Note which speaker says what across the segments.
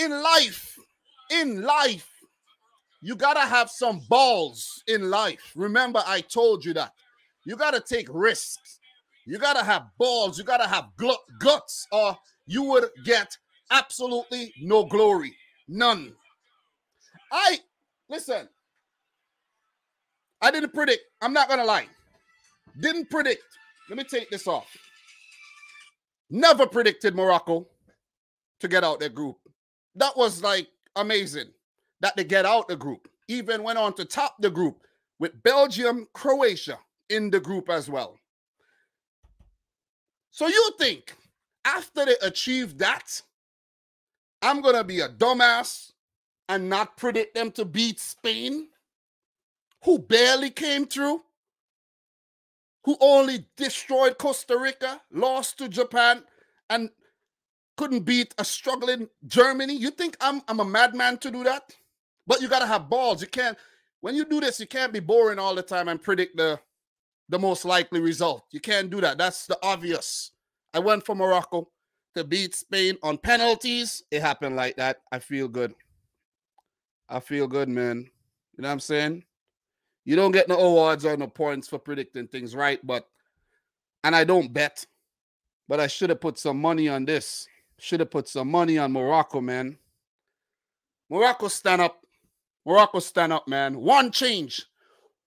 Speaker 1: in life, you got to have some balls in life. Remember, I told you that. You got to take risks. You got to have balls. You got to have guts, or you would get absolutely no glory. None. Listen, I didn't predict. I'm not going to lie. Didn't predict. Let me take this off. Never predicted Morocco to get out their group. That was like amazing that they get out the group. Even went on to top the group with Belgium, Croatia in the group as well. So you think after they achieve that, I'm going to be a dumbass and not predict them to beat Spain, who barely came through, who only destroyed Costa Rica, lost to Japan, and couldn't beat a struggling Germany? You think I'm a madman to do that? But you got to have balls. You can't, when you do this, you can't be boring all the time and predict the most likely result. You can't do that. That's the obvious. I went for Morocco to beat Spain on penalties. It happened like that. I feel good. I feel good, man. You know what I'm saying? You don't get no awards or no points for predicting things right, and I don't bet, but I should have put some money on this. Should have put some money on Morocco, man. Morocco stand up. Morocco stand up, man. One change.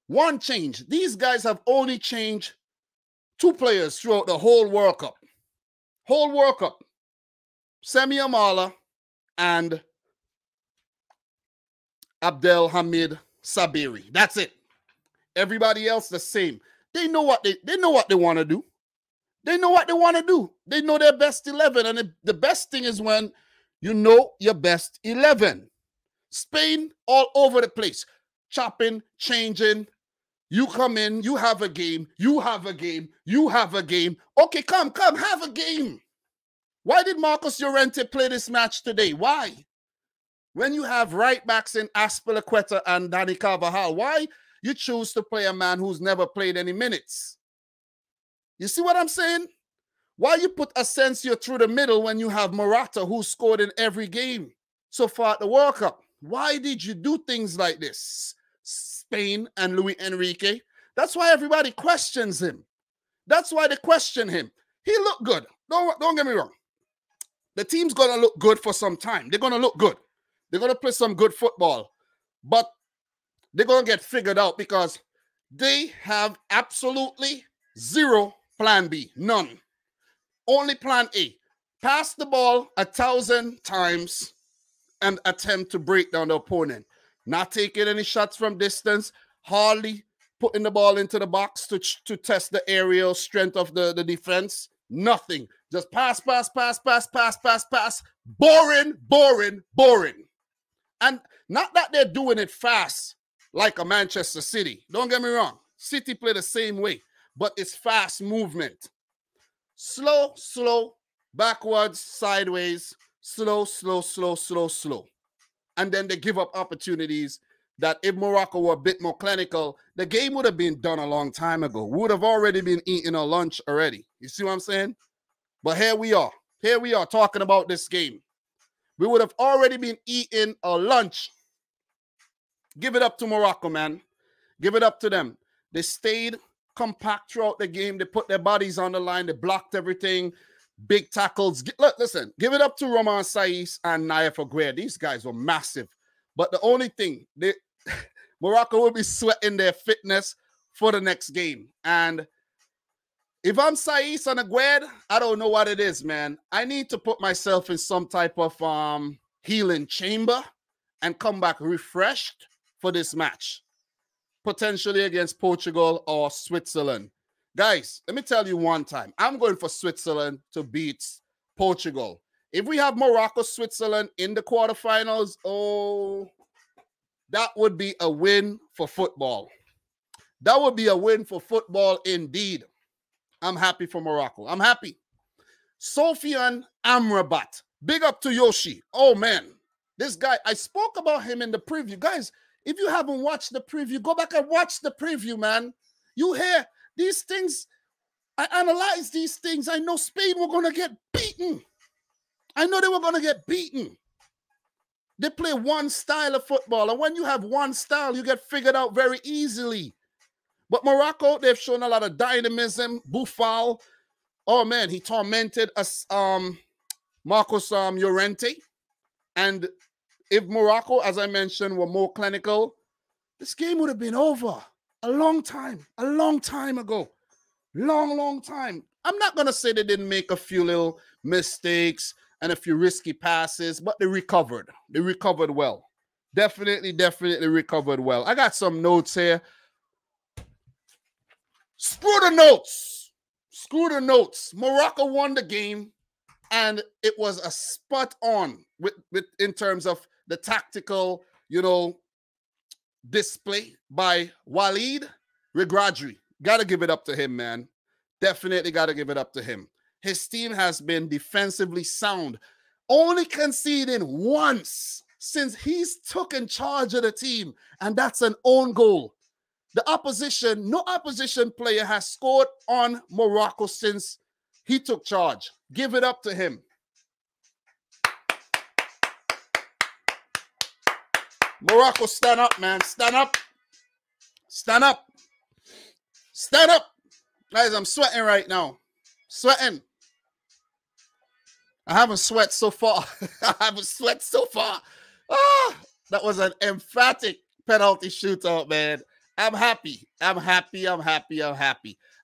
Speaker 1: One change. These guys have only changed 2 players throughout the whole World Cup. Whole World Cup. Semi Amala and Abdelhamid Sabiri. That's it. Everybody else the same. They know what they want to do. They know what they want to do. They know their best 11. And the best thing is when you know your best 11. Spain all over the place. Chopping, changing. You come in, you have a game, you have a game, you have a game. Okay, come, have a game. Why did Marcus Llorente play this match today? Why? When you have right backs in Azpilicueta and Dani Carvajal, why you choose to play a man who's never played any minutes? You see what I'm saying? Why you put Asensio through the middle when you have Morata, who scored in every game so far at the World Cup? Why did you do things like this? Spain and Luis Enrique. That's why everybody questions him. That's why they question him. He looked good. Don't get me wrong. The team's going to look good for some time. They're going to look good. They're going to play some good football. But they're going to get figured out because they have absolutely zero plan B. None. Only plan A. Pass the ball 1,000 times and attempt to break down the opponent. Not taking any shots from distance. Hardly putting the ball into the box to test the aerial strength of the defense. Nothing. Just pass. Boring. And not that they're doing it fast like a Manchester City. Don't get me wrong. City play the same way. But it's fast movement. Slow, backwards, sideways, slow. And then they give up opportunities that if Morocco were a bit more clinical, the game would have been done a long time ago. We would have already been eating our lunch already. You see what I'm saying? But here we are. Here we are talking about this game. We would have already been eating our lunch. Give it up to Morocco, man. Give it up to them. They stayed compact throughout the game. They put their bodies on the line. They blocked everything. Big tackles. Look, listen, give it up to Romain Saïs and Naif Aguirre. These guys were massive. But the only thing, Morocco will be sweating their fitness for the next game. And if I'm Saïs and Aguirre, I don't know what it is, man. I need to put myself in some type of healing chamber and come back refreshed for this match. Potentially against Portugal or Switzerland. Guys, let me tell you one time. I'm going for Switzerland to beat Portugal. If we have Morocco, Switzerland in the quarterfinals, oh, that would be a win for football. That would be a win for football indeed. I'm happy for Morocco. I'm happy. Sofiane Amrabat. Big up to Yoshi. Oh, man. This guy, I spoke about him in the preview. Guys, if you haven't watched the preview, go back and watch the preview, man. You hear these things. I analyze these things. I know Spain were going to get beaten. I know they were going to get beaten. They play one style of football. And when you have one style, you get figured out very easily. But Morocco, they've shown a lot of dynamism. Boufal, oh man, he tormented us, Marcos Llorente. And if Morocco, as I mentioned, were more clinical, this game would have been over a long time ago. Long time. I'm not going to say they didn't make a few little mistakes and a few risky passes, but they recovered. They recovered well. Definitely recovered well. I got some notes here. Screw the notes. Screw the notes. Morocco won the game, and it was a spot on with in terms of the tactical, display by Walid Regragui. Got to give it up to him, man. Definitely got to give it up to him. His team has been defensively sound, only conceding once since he's taken charge of the team, and that's an own goal. No opposition player has scored on Morocco since he took charge. Give it up to him. Morocco, stand up, man. Stand up. Stand up. Stand up. Guys, I'm sweating right now. Sweating. I haven't sweat so far. Ah, that was an emphatic penalty shootout, man. I'm happy. I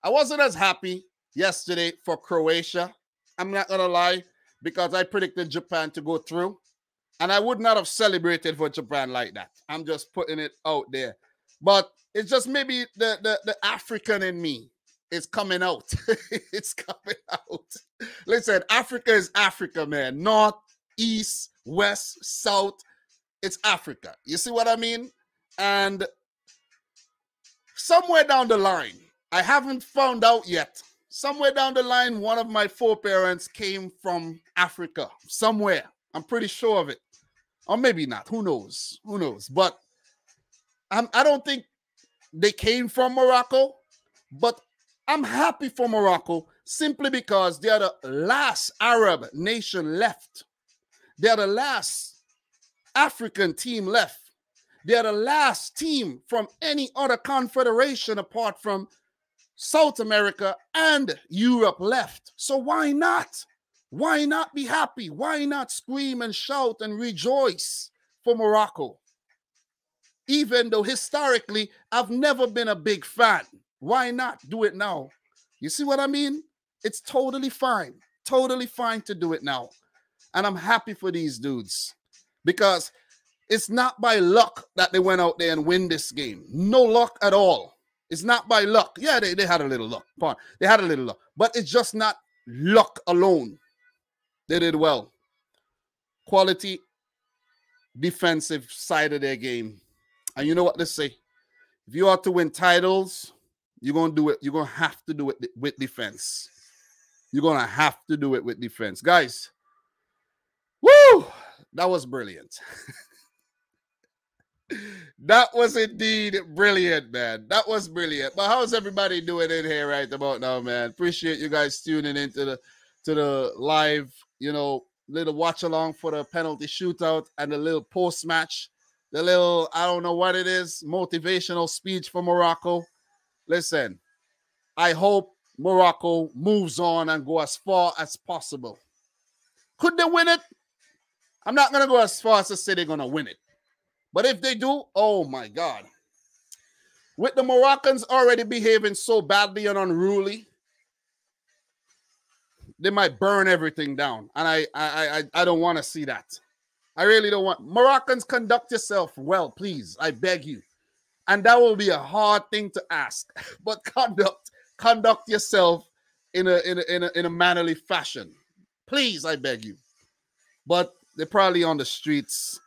Speaker 1: wasn't as happy yesterday for Croatia. I'm not going to lie, because I predicted Japan to go through. And I would not have celebrated for Japan like that. I'm just putting it out there. But it's just maybe the African in me is coming out. It's coming out. Listen, Africa is Africa, man. North, east, west, south. It's Africa. You see what I mean? And somewhere down the line, I haven't found out yet. Somewhere down the line, one of my foreparents came from Africa. Somewhere. I'm pretty sure of it. Or maybe not. Who knows? Who knows? But I don't think they came from Morocco. But I'm happy for Morocco simply because they are the last Arab nation left. They are the last African team left. They are the last team from any other confederation apart from South America and Europe left. So why not? Why not be happy? Why not scream and shout and rejoice for Morocco? Even though historically, I've never been a big fan. Why not do it now? You see what I mean? It's totally fine. Totally fine to do it now. And I'm happy for these dudes because it's not by luck that they went out there and win this game. No luck at all. It's not by luck. Yeah, they had a little luck. They had a little luck. But it's just not luck alone. They did well. Quality defensive side of their game. And you know what they say? If you are to win titles, you're going to do it. You're going to have to do it with defense. You're going to have to do it with defense. Guys, woo! That was brilliant. That was indeed brilliant, man. That was brilliant. But how's everybody doing in here right about now, man? Appreciate you guys tuning into the live, little watch along for the penalty shootout and the little post match, the little, I don't know what it is, motivational speech for Morocco. Listen, I hope Morocco moves on and go as far as possible. Could they win it? I'm not going to go as far as to say they're going to win it. But if they do, oh my God. With the Moroccans already behaving so badly and unruly, they might burn everything down. And I don't want to see that. I really don't want. Moroccans, conduct yourself well, please. I beg you. And that will be a hard thing to ask. But conduct yourself in a mannerly fashion. Please, I beg you. But they're probably on the streets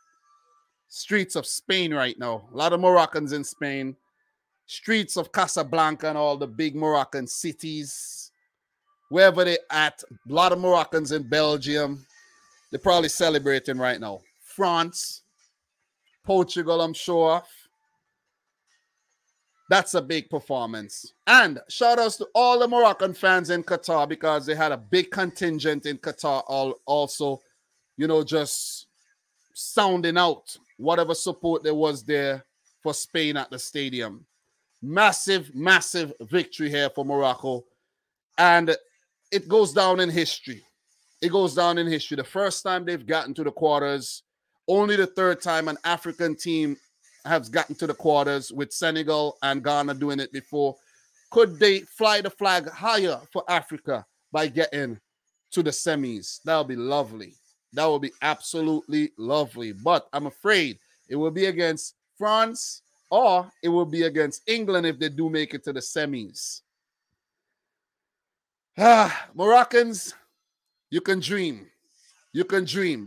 Speaker 1: of Spain right now. A lot of Moroccans in Spain. Streets of Casablanca and all the big Moroccan cities. Wherever they're at, a lot of Moroccans in Belgium. They're probably celebrating right now. France, Portugal, I'm sure. That's a big performance. And shout outs to all the Moroccan fans in Qatar because they had a big contingent in Qatar also, just sounding out whatever support there was there for Spain at the stadium. Massive, massive victory here for Morocco. And it goes down in history. It goes down in history. The first time they've gotten to the quarters, only the third time an African team has gotten to the quarters, with Senegal and Ghana doing it before. Could they fly the flag higher for Africa by getting to the semis? That would be lovely. That would be absolutely lovely. But I'm afraid it will be against France, or it will be against England if they do make it to the semis. Moroccans, you can dream. You can dream.